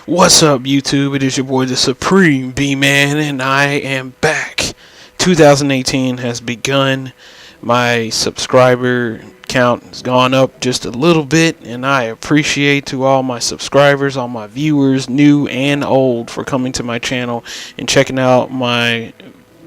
What's up, YouTube? It is your boy, the Supreme BMan, and I am back. 2018 has begun. My subscriber count has gone up just a little bit, and I appreciate to all my subscribers, all my viewers, new and old, for coming to my channel and checking out my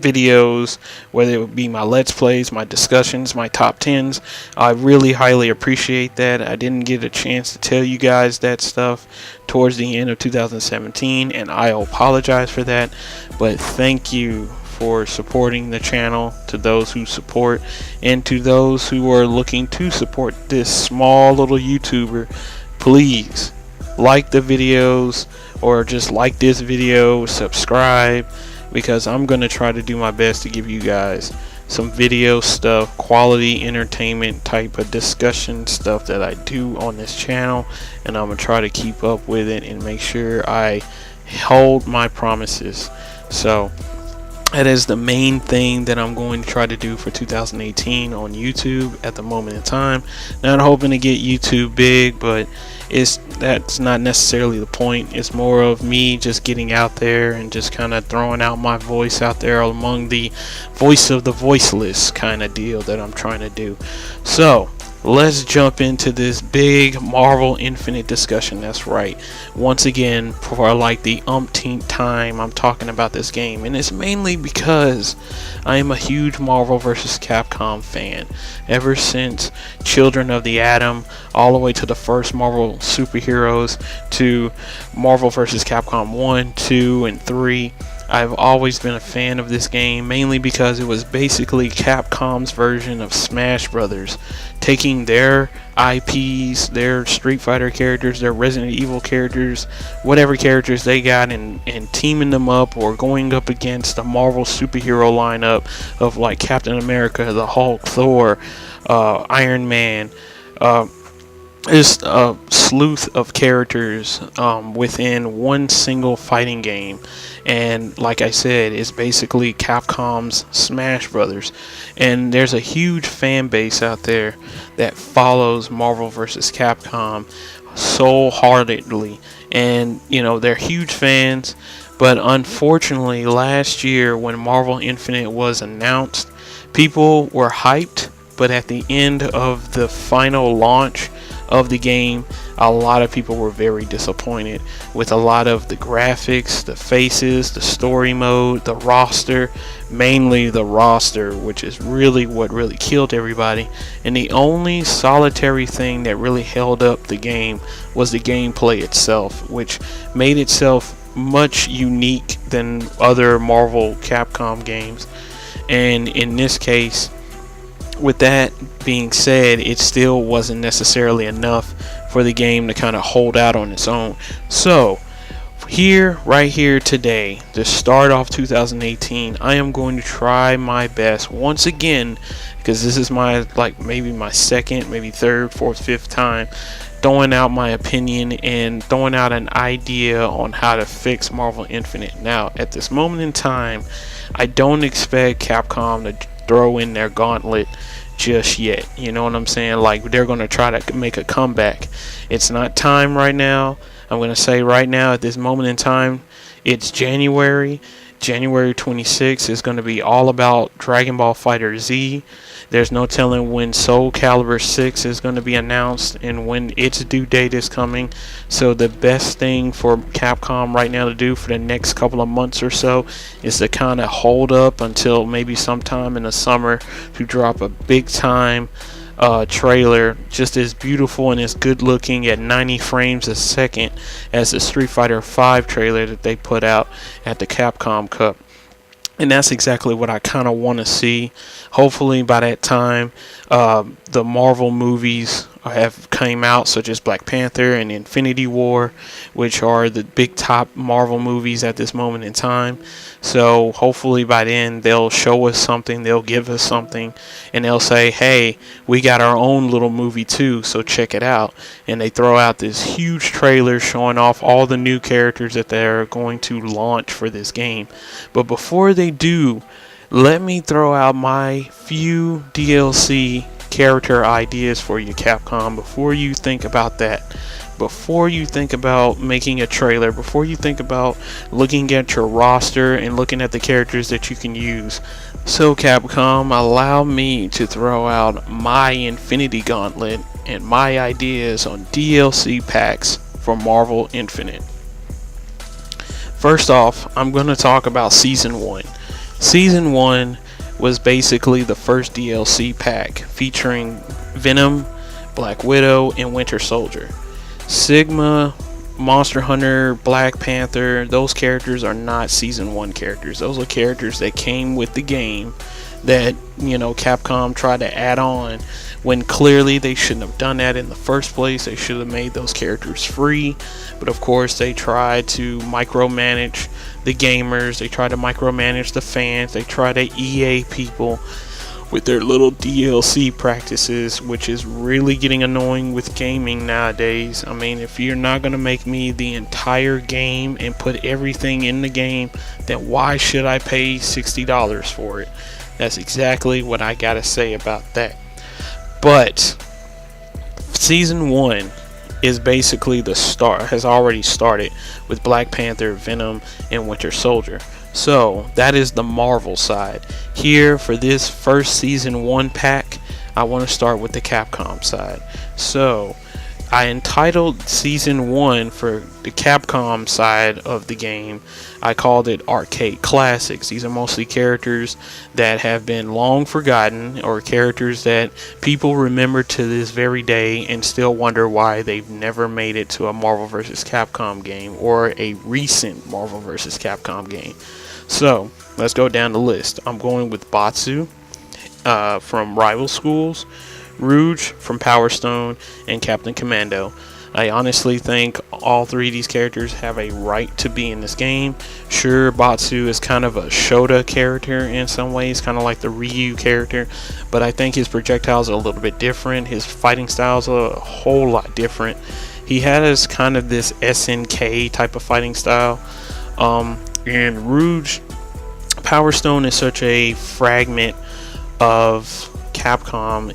videos, whether it would be my let's plays, my discussions, my top 10s. I really highly appreciate that. I didn't get a chance to tell you guys that stuff towards the end of 2017, and I apologize for that, but thank you for supporting the channel, to those who support, and to those who are looking to support this small little YouTuber. Please like the videos, or just like this video, subscribe, because I'm going to try to do my best to give you guys some video stuff, quality entertainment type of discussion stuff that I do on this channel, and I'm going to try to keep up with it and make sure I hold my promises. So that is the main thing that I'm going to try to do for 2018 on YouTube at the moment in time. Not hoping to get YouTube big, but that's not necessarily the point. It's more of me just getting out there and just kind of throwing out my voice out there among the voice of the voiceless kind of deal that I'm trying to do. So let's jump into this big Marvel Infinite discussion. That's right. Once again, for like the umpteenth time, I'm talking about this game, and it's mainly because I am a huge Marvel vs. Capcom fan. Ever since Children of the Atom, all the way to the first Marvel superheroes, to Marvel vs. Capcom 1, 2, and 3. I've always been a fan of this game, mainly because it was basically Capcom's version of Smash Brothers, taking their IPs, their Street Fighter characters, their Resident Evil characters, whatever characters they got, and teaming them up or going up against the Marvel superhero lineup of like Captain America, the Hulk, Thor, Iron Man, just a sleuth of characters within one single fighting game. And like I said, it's basically Capcom's Smash Brothers, and there's a huge fan base out there that follows Marvel vs. Capcom so heartedly, and you know, they're huge fans. But unfortunately, last year when Marvel Infinite was announced, people were hyped, but at the end of the final launch of the game, a lot of people were very disappointed with a lot of the graphics, the faces, the story mode, the roster, mainly the roster, which is really what really killed everybody. And the only solitary thing that really held up the game was the gameplay itself, which made itself much unique than other Marvel Capcom games. And in this case, with that being said, it still wasn't necessarily enough for the game to kind of hold out on its own. So right here today, to start off 2018, I am going to try my best once again, because this is my maybe my second, maybe third, fourth, fifth time throwing out my opinion and throwing out an idea on how to fix Marvel Infinite. Now at this moment in time, I don't expect Capcom to throw in their gauntlet just yet. You know what I'm saying? Like, they're going to try to make a comeback. It's not time right now. I'm going to say right now, at this moment in time, it's January 26th is going to be all about Dragon Ball Fighter Z. There's no telling when Soul Calibur 6 is going to be announced and when its due date is coming. So the best thing for Capcom right now to do for the next couple of months or so is to kind of hold up until maybe sometime in the summer to drop a big time trailer, just as beautiful and as good looking at 90 frames a second as the Street Fighter 5 trailer that they put out at the Capcom Cup. And that's exactly what I kind of want to see. Hopefully by that time, the Marvel movies have came out, such as Black Panther and Infinity War, which are the big top Marvel movies at this moment in time. So hopefully by then they'll show us something, they'll give us something, and they'll say, hey, we got our own little movie too, so check it out. And they throw out this huge trailer showing off all the new characters that they're going to launch for this game. But before they do, let me throw out my few DLC character ideas for you, Capcom. Before you think about that, before you think about making a trailer, before you think about looking at your roster and looking at the characters that you can use. So Capcom, allow me to throw out my Infinity Gauntlet and my ideas on DLC packs for Marvel Infinite. First off, I'm going to talk about Season 1. Season 1 was basically the first DLC pack featuring Venom, Black Widow, and Winter Soldier. Sigma, Monster Hunter, Black Panther, those characters are not Season 1 characters. Those are characters that came with the game that, Capcom tried to add on when clearly they shouldn't have done that in the first place. They should have made those characters free, but of course they tried to micromanage the gamers, they tried to micromanage the fans, they tried to EA people with their little DLC practices, which is really getting annoying with gaming nowadays. I mean, if you're not going to make me the entire game and put everything in the game, then why should I pay $60 for it? That's exactly what I gotta say about that. But Season 1 is basically the start, has already started with Black Panther, Venom, and Winter Soldier. So that is the Marvel side. Here for this first Season 1 pack, I want to start with the Capcom side. So I entitled Season 1 for the Capcom side of the game, I called it Arcade Classics. These are mostly characters that have been long forgotten, or characters that people remember to this very day and still wonder why they've never made it to a Marvel vs. Capcom game or a recent Marvel vs. Capcom game. So let's go down the list. I'm going with Batsu from Rival Schools, Rouge from Power Stone, and Captain Commando. I honestly think all three of these characters have a right to be in this game. Sure, Batsu is kind of a Shota character in some ways, kind of like the Ryu character, but I think his projectiles are a little bit different. His fighting styles are a whole lot different. He has kind of this SNK type of fighting style. And Rouge, Power Stone is such a fragment of Capcom,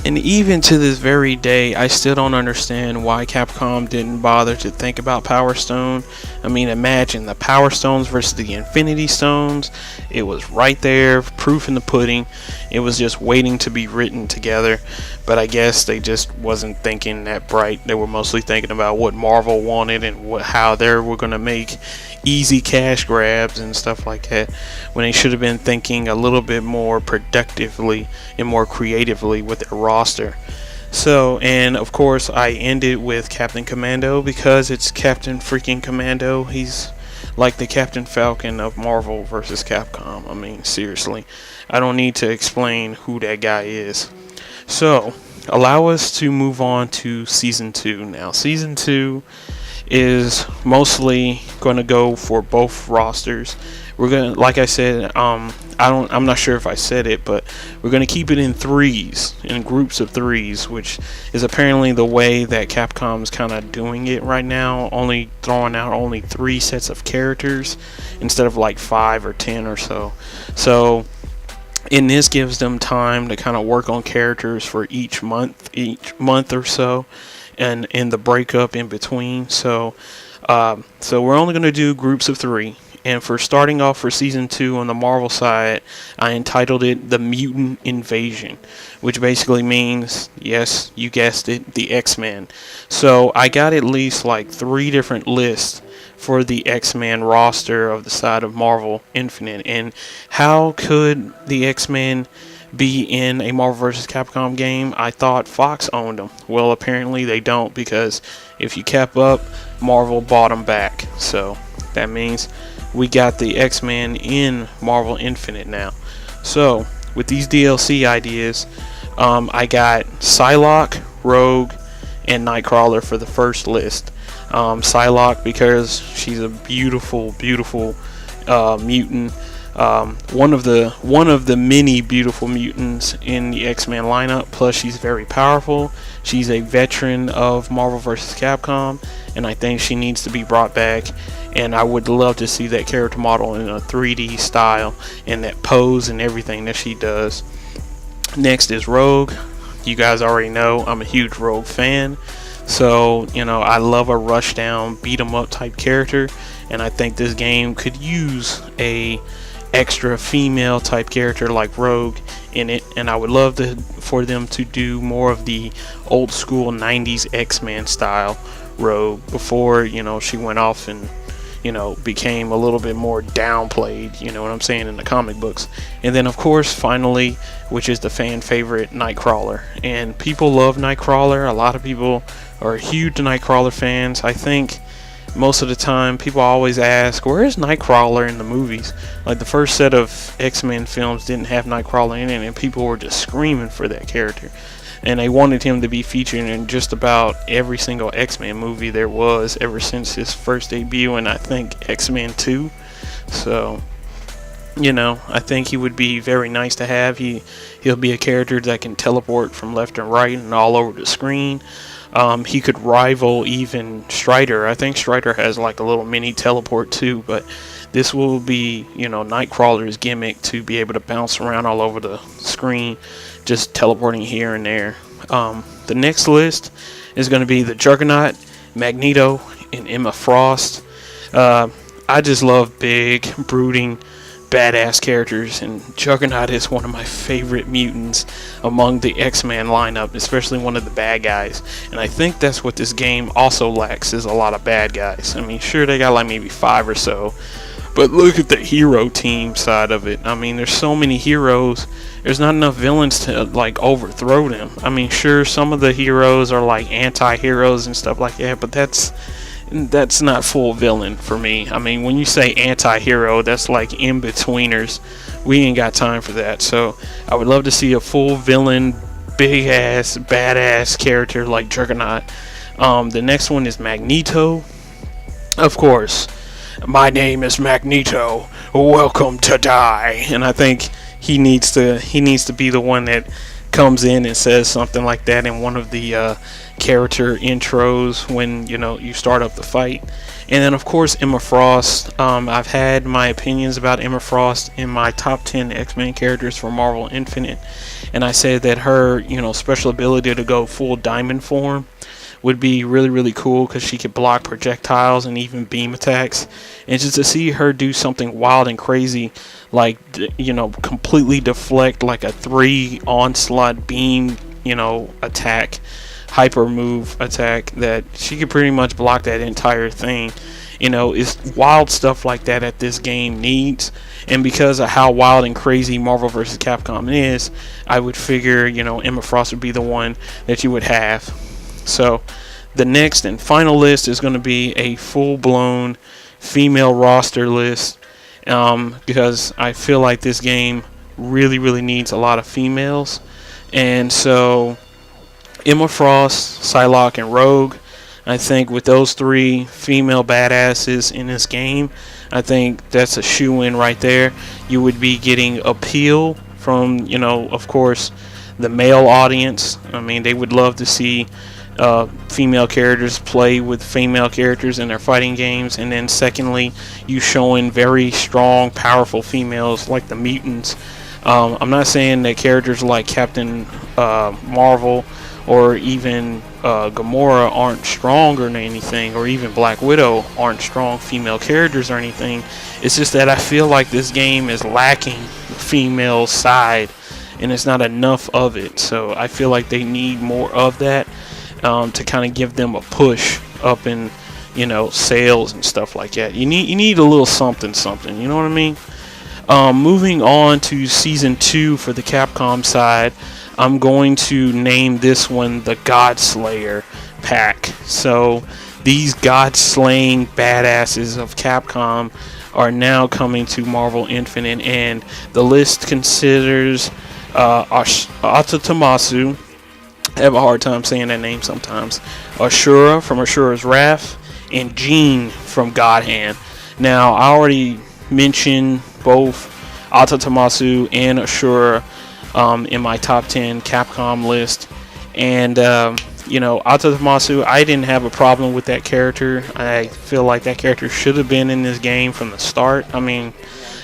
and even to this very day, I still don't understand why Capcom didn't bother to think about Power Stone. I mean, imagine the Power Stones versus the Infinity Stones. It was right there, proof in the pudding. It was just waiting to be written together. But I guess they just wasn't thinking that bright. They were mostly thinking about what Marvel wanted and how they were going to make easy cash grabs and stuff like that, when they should have been thinking a little bit more productively and more creatively with their roster. So, and of course I ended with Captain Commando because it's Captain freaking Commando. He's like the Captain Falcon of Marvel vs. Capcom. I mean, seriously, I don't need to explain who that guy is. So allow us to move on to Season 2 now. Season 2 is mostly going to go for both rosters. We're going to, like I said, I'm not sure if I said it, but we're going to keep it in threes, in groups of threes, which is apparently the way that Capcom's kind of doing it right now, only throwing out only 3 sets of characters instead of like 5 or 10 or so. So, and this gives them time to kind of work on characters for each month or so, and in the breakup in between. So we're only going to do groups of 3. And for starting off for Season 2 on the Marvel side, I entitled it The Mutant Invasion, which basically means, yes, you guessed it, the X-Men. So I got at least like 3 different lists for the X-Men roster of the side of Marvel Infinite. And how could the X-Men be in a Marvel vs. Capcom game? I thought Fox owned them. Well, apparently they don't, because if you kept up, Marvel bought them back. So that means we got the X-Men in Marvel Infinite now. So with these DLC ideas, I got Psylocke, Rogue, and Nightcrawler for the first list. Psylocke because she's a beautiful mutant. One of the many beautiful mutants in the X-Men lineup. Plus, she's very powerful. She's a veteran of Marvel vs. Capcom, and I think she needs to be brought back. And I would love to see that character model in a 3D style and that pose and everything that she does. Next is Rogue. You guys already know I'm a huge Rogue fan. So, I love a rush down, beat 'em up type character. And I think this game could use a extra female type character like Rogue in it. And I would love for them to do more of the old school 90s X-Men style Rogue before, she went off and became a little bit more downplayed, you know what I'm saying, in the comic books. And then, of course, finally, which is the fan favorite, Nightcrawler. And people love Nightcrawler. A lot of people are huge Nightcrawler fans. I think most of the time people always ask, where is Nightcrawler in the movies? Like, the first set of X-Men films didn't have Nightcrawler in it, and people were just screaming for that character. And they wanted him to be featured in just about every single X-Men movie there was ever since his first debut in, I think, X-Men 2. So, I think he would be very nice to have. He'll be a character that can teleport from left and right and all over the screen. He could rival even Strider. I think Strider has like a little mini teleport too, but this will be, Nightcrawler's gimmick to be able to bounce around all over the screen, just teleporting here and there. The next list is going to be the Juggernaut, Magneto, and Emma Frost. I just love big, brooding, badass characters, and Juggernaut is one of my favorite mutants among the X-Men lineup, especially one of the bad guys. And I think that's what this game also lacks, is a lot of bad guys. I mean, sure, they got like maybe 5 or so, but look at the hero team side of it. I mean, there's so many heroes, there's not enough villains to like overthrow them. I mean, sure, some of the heroes are like anti-heroes and stuff like that, but that's not full villain for me. I mean, when you say anti-hero, that's like in-betweeners. We ain't got time for that. So I would love to see a full villain, big ass, badass character like Juggernaut. The next one is Magneto. Of course, my name is Magneto. Welcome to die. And I think he needs to be the one that comes in and says something like that in one of the character intros when you start up the fight. And then, of course, Emma Frost. I've had my opinions about Emma Frost in my top 10 X-Men characters for Marvel Infinite, and I said that her special ability to go full diamond form would be really, really cool because she could block projectiles and even beam attacks. And just to see her do something wild and crazy, like completely deflect like a 3 onslaught beam attack, hyper move attack, that she could pretty much block that entire thing. It's wild stuff like that this game needs. And because of how wild and crazy Marvel vs. Capcom is, I would figure Emma Frost would be the one that you would have. So the next and final list is going to be a full-blown female roster list, because I feel like this game really, really needs a lot of females. And so Emma Frost, Psylocke, and Rogue, I think with those 3 female badasses in this game, I think that's a shoe-in right there. You would be getting appeal from, of course, the male audience. I mean, they would love to see female characters play with female characters in their fighting games. And then secondly, you showing very strong, powerful females like the mutants. I'm not saying that characters like Captain Marvel or even Gamora aren't strong or anything, or even Black Widow aren't strong female characters or anything. It's just that I feel like this game is lacking the female side, and it's not enough of it. So I feel like they need more of that to kind of give them a push up in sales and stuff like that. You need a little something, you know what I mean? Moving on to Season 2 for the Capcom side, I'm going to name this one the Godslayer pack. So these God-slaying badasses of Capcom are now coming to Marvel Infinite, and the list considers Ata Tommasu. I have a hard time saying that name sometimes. Ashura from Ashura's Wrath, and Jean from God Hand. Now, I already mentioned both Ata Tommasu and Ashura in my top 10 Capcom list. And, Ata Tommasu, I didn't have a problem with that character. I feel like that character should have been in this game from the start. I mean,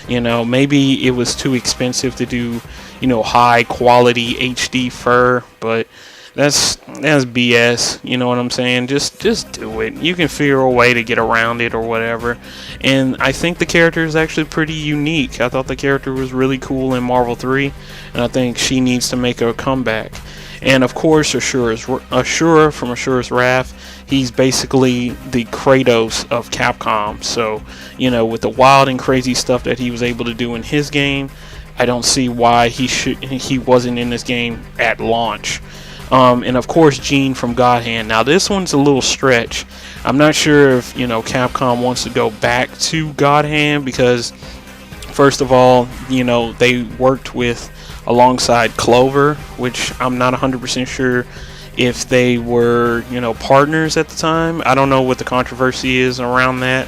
maybe it was too expensive to do, high quality HD fur, but that's BS. You know what I'm saying? Just do it. You can figure a way to get around it or whatever. And I think the character is actually pretty unique. I thought the character was really cool in Marvel 3, and I think she needs to make a comeback. And of course, Ashura from Ashura's Wrath, he's basically the Kratos of Capcom. So, with the wild and crazy stuff that he was able to do in his game, I don't see why he wasn't in this game at launch. And of course, Jean from God Hand. Now this one's a little stretch. I'm not sure if Capcom wants to go back to God Hand, because first of all, they worked with alongside Clover, which I'm not 100% sure if they were partners at the time. I don't know what the controversy is around that.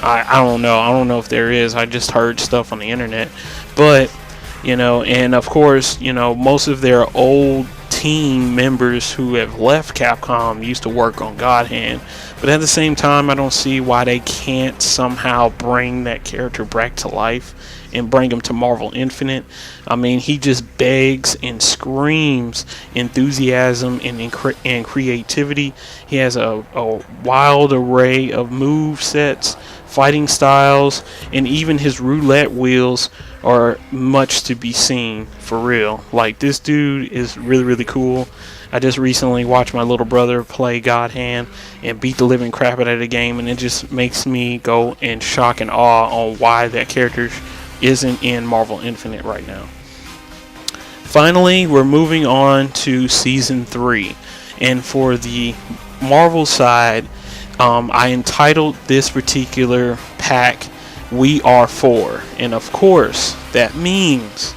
I don't know if there is. I just heard stuff on the internet. But and of course, most of their old team members who have left Capcom used to work on God Hand. But at the same time, I don't see why they can't somehow bring that character back to life and bring him to Marvel Infinite. I mean, he just begs and screams enthusiasm and creativity. He has a wild array of move sets, fighting styles, and even his roulette wheels are much to be seen, for real. Like, this dude is really, really cool. I just recently watched my little brother play God Hand and beat the living crap out of the game, and it just makes me go in shock and awe on why that character isn't in Marvel Infinite right now. Finally, we're moving on to Season 3. And for the Marvel side, I entitled this particular pack We Are Four. And of course, that means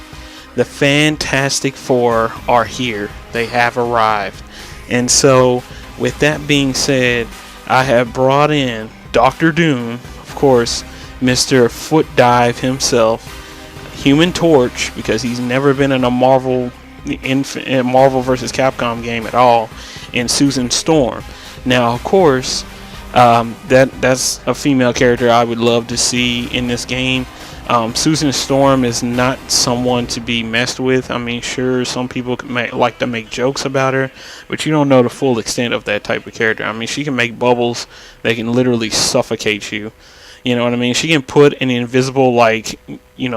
the Fantastic Four are here. They have arrived. And so, with that being said, I have brought in Dr. Doom, of course, Mr. Foot Dive himself, Human Torch, because he's never been in a Marvel vs. Capcom game at all, and Susan Storm. Now, of course, that's a female character I would love to see in this game. Susan Storm is not someone to be messed with. I mean, sure, some people like to make jokes about her, but you don't know the full extent of that type of character. I mean, she can make bubbles that can literally suffocate you. You know what I mean? She can put an invisible,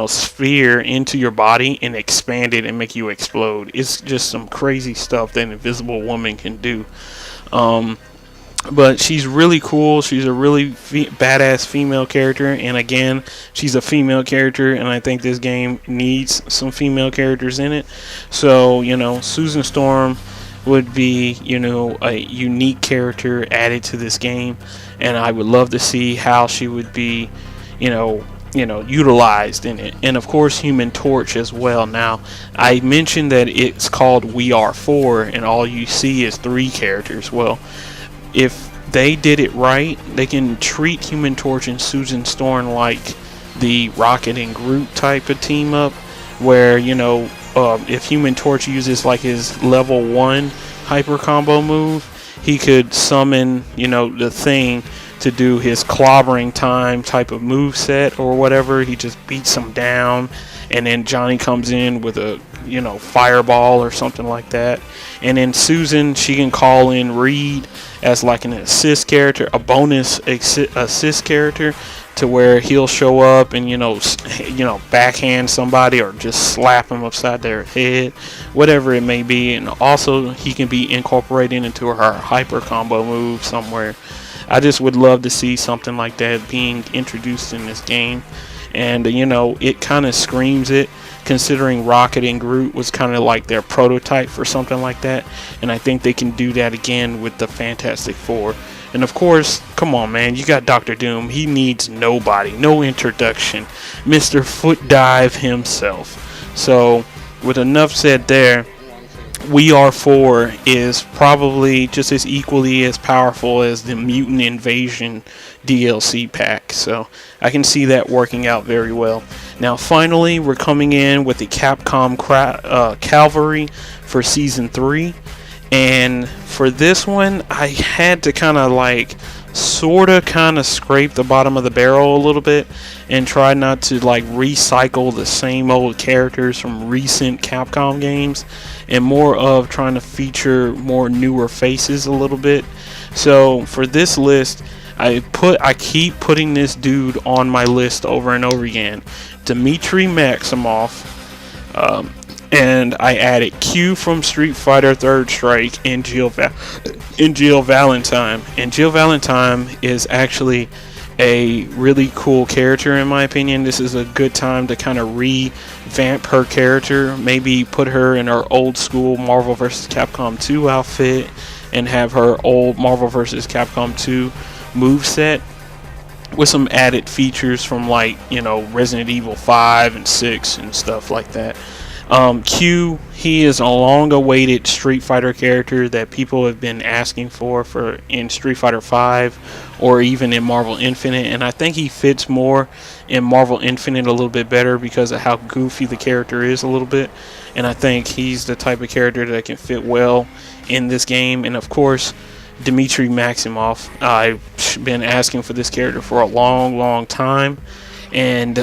sphere into your body and expand it and make you explode. It's just some crazy stuff that an invisible woman can do. But she's really cool. She's a really badass female character. And again, she's a female character. And I think this game needs some female characters in it. So, Susan Storm would be, a unique character added to this game. And I would love to see how she would be, utilized in it. And of course, Human Torch as well. Now, I mentioned that it's called We Are Four, and all you see is 3 characters. Well, if they did it right, they can treat Human Torch and Susan Storm like the Rocket and Groot type of team up, where if Human Torch uses like his level 1 hyper combo move, he could summon the Thing to do his clobbering time type of move set or whatever. He just beats him down, and then Johnny comes in with a fireball or something like that. And then Susan, she can call in Reed as like an assist character, a bonus assist character, to where he'll show up and backhand somebody or just slap them upside their head, whatever it may be. And also he can be incorporated into her hyper combo move somewhere. I just would love to see something like that being introduced in this game. And it kind of screams it, considering Rocket and Groot was kind of like their prototype for something like that. And I think they can do that again with the Fantastic Four. And of course, come on, man, you got Dr. Doom. He needs nobody, no introduction. Mr. Foot Dive himself. So, with enough said there, We Are Four is probably just as equally as powerful as the Mutant Invasion DLC pack. So, I can see that working out very well. Now, finally, we're coming in with the Capcom Calvary for Season 3. And for this one, I had to kind of sorta kind of scrape the bottom of the barrel a little bit and try not to like recycle the same old characters from recent Capcom games, and more of trying to feature more newer faces a little bit. So for this list, I keep putting this dude on my list over and over again, Dmitry Maximoff. And I added Q from Street Fighter Third Strike and Jill Valentine. And Jill Valentine is actually a really cool character in my opinion. This is a good time to kind of revamp her character. Maybe put her in her old school Marvel vs. Capcom 2 outfit and have her old Marvel vs. Capcom 2 moveset with some added features from, like, you know, Resident Evil 5 and 6 and stuff like that. Q, he is a long-awaited Street Fighter character that people have been asking for in Street Fighter 5 or even in Marvel Infinite, and I think he fits more in Marvel Infinite a little bit better because of how goofy the character is a little bit, and I think he's the type of character that can fit well in this game. And of course, Dmitry Maximoff, I've been asking for this character for a long time, and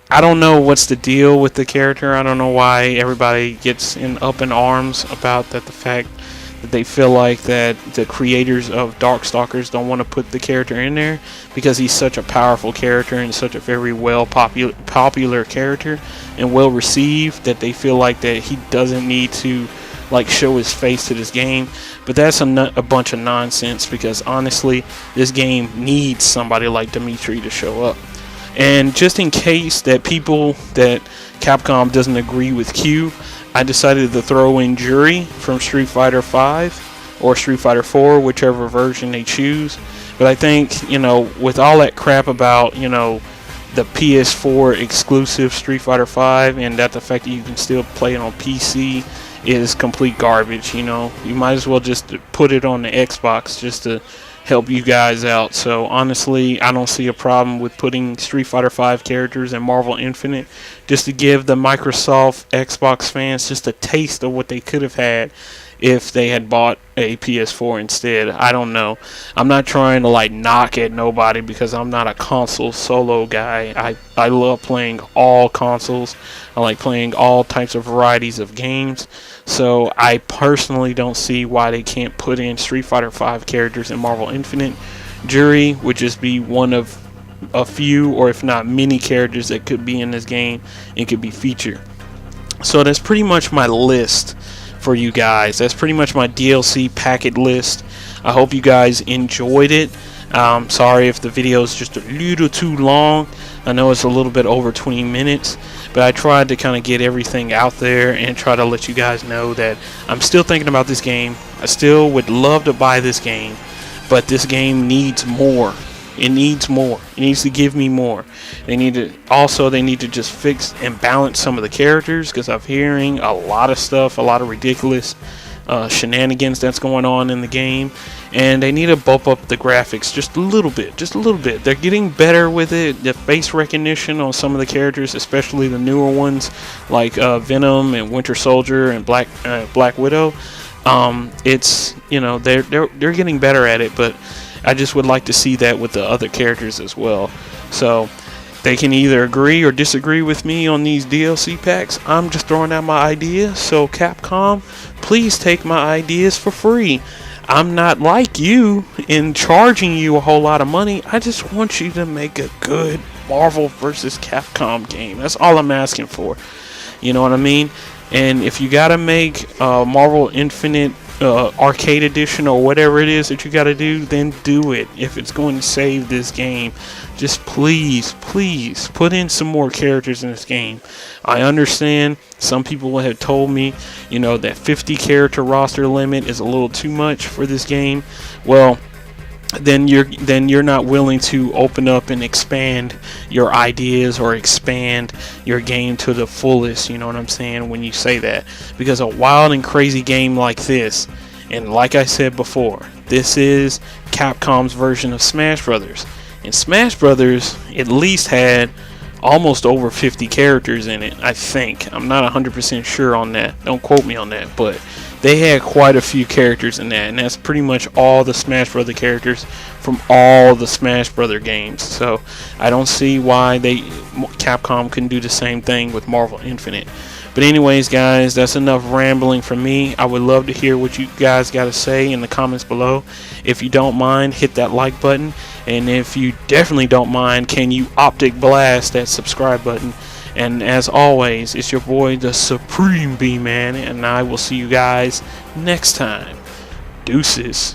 I don't know what's the deal with the character. I don't know why everybody gets up in arms about that. The fact that they feel like that the creators of Darkstalkers don't want to put the character in there because he's such a powerful character and such a very popular character and well received, that they feel like that he doesn't need to like show his face to this game. But that's a bunch of nonsense, because honestly, this game needs somebody like Dmitry to show up. And just in case that Capcom doesn't agree with Q, I decided to throw in Jury from Street Fighter 5 or Street Fighter 4, whichever version they choose. But I think, you know, with all that crap about, you know, the PS4 exclusive Street Fighter 5 and that the fact that you can still play it on PC is complete garbage, you know. You might as well just put it on the Xbox just to help you guys out. So honestly, I don't see a problem with putting Street Fighter 5 characters in Marvel Infinite, just to give the Microsoft Xbox fans just a taste of what they could have had if they had bought a PS4 instead. I don't know. I'm not trying to like knock at nobody, because I'm not a console solo guy. I love playing all consoles. I like playing all types of varieties of games. So I personally don't see why they can't put in Street Fighter 5 characters in Marvel Infinite. Jury would just be one of a few, or if not many, characters that could be in this game and could be featured. So that's pretty much my list for you guys. That's pretty much my DLC packet list. I hope you guys enjoyed it. Sorry if the video is just a little too long. I know it's a little bit over 20 minutes, but I tried to kind of get everything out there and try to let you guys know that I'm still thinking about this game. I still would love to buy this game, but this game needs more. It needs more. It needs to give me more. They need to just fix and balance some of the characters, because I'm hearing a lot of stuff, a lot of ridiculous shenanigans that's going on in the game, and they need to bump up the graphics just a little bit. They're getting better with it. The face recognition on some of the characters, especially the newer ones like Venom and Winter Soldier and Black Widow, it's, you know, they're getting better at it, but I just would like to see that with the other characters as well. So they can either agree or disagree with me on these DLC packs. I'm just throwing out my ideas. So Capcom, please take my ideas for free. I'm not like you in charging you a whole lot of money. I just want you to make a good Marvel vs. Capcom game. That's all I'm asking for. You know what I mean? And if you gotta make Marvel Infinite Arcade Edition or whatever it is that you gotta do, then do it. If it's going to save this game, just please put in some more characters in this game. I understand some people have told me, you know, that 50 character roster limit is a little too much for this game. Well, then you're not willing to open up and expand your ideas or expand your game to the fullest. You know what I'm saying when you say that? Because a wild and crazy game like this, and like I said before, this is Capcom's version of Smash Brothers, and Smash Brothers at least had almost over 50 characters in it. I think. I'm not 100% sure on that. Don't quote me on that, but they had quite a few characters in that, and that's pretty much all the Smash Brother characters from all the Smash Brother games. So I don't see why Capcom couldn't do the same thing with Marvel Infinite. But anyways, guys, that's enough rambling from me. I would love to hear what you guys got to say in the comments below. If you don't mind, hit that like button. And if you definitely don't mind, can you optic blast that subscribe button? And as always, it's your boy, the Supreme BMan, and I will see you guys next time. Deuces.